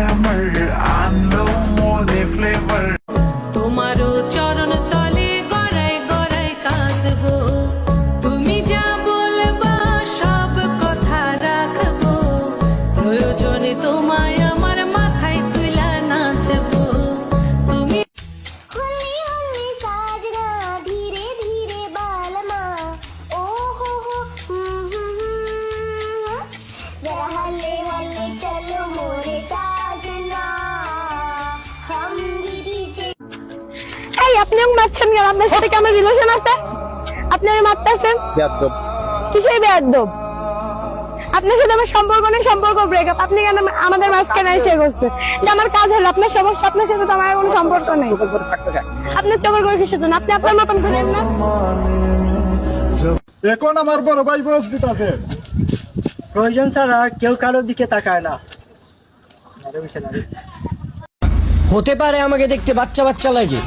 Glamour আনলো মনে flavour. তোমারও চরণ তলে গড়াই গড়াই কাঁদবো, তুমি যা বলবা সব কথা রাখবো, প্রয়োজনে তোমায় আমার মাথায় তুলা নাচবো। তুমি होली होली साजना धीरे धीरे बालमा ओ हो जरा हल्ले हल्ले चलो मोरे साजना हम भी पीछे। এই আপনি আমাকে মারছেন কেন? আপনার সাথে কি আমার রিলেশন আছে? আপনি আমাকে মারতেছেন বেয়াদব। কিসের বেয়াদব? আপনার সাথে আমার সম্পর্ক নেই, সম্পর্ক ব্রেকআপ। আপনি কেন আমাদের মাঝখানে এসে করছেন? এটা আমার কাজ হলো, আপনার সমস্যা, আপনার সাথে তো আমার কোনো সম্পর্ক নেই। আপনার চোখের করে কিসের জন্য? আপনি আপনার মতন করেন না। এখন আমার বড় ভাই বয়স দিতেছে, প্রয়োজন ছাড়া কেউ কারোর দিকে তাকায় না। হতে পারে আমাকে দেখতে বাচ্চা বাচ্চা লাগে,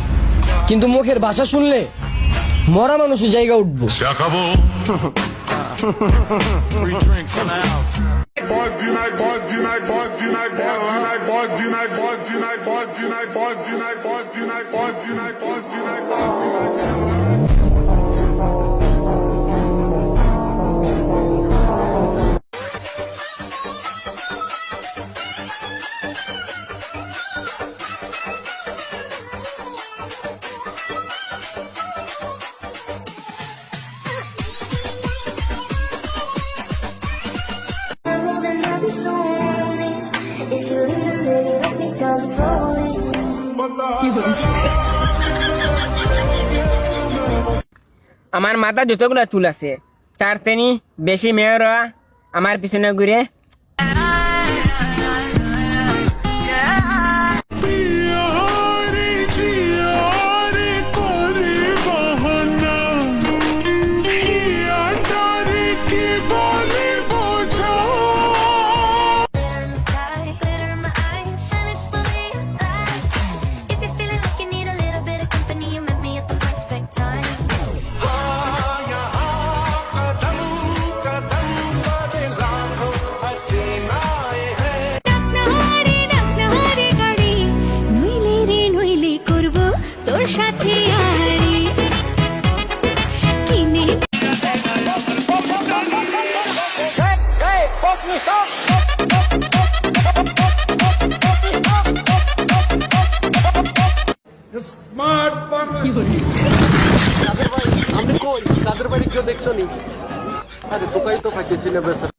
কিন্তু মুখের ভাষা শুনলে মরা মানুষের জায়গা উঠবো। আমার মাথা যতগুলো চুল আছে তার তেনি বেশি মেয়েরা আমার পিছনে ঘুরে। সাথে আড়ি কিনে আমি কই কাদের বাড়ি কেউ দেখছো নি? আরে তোকাই তো ফাইতেছি না বেচারা।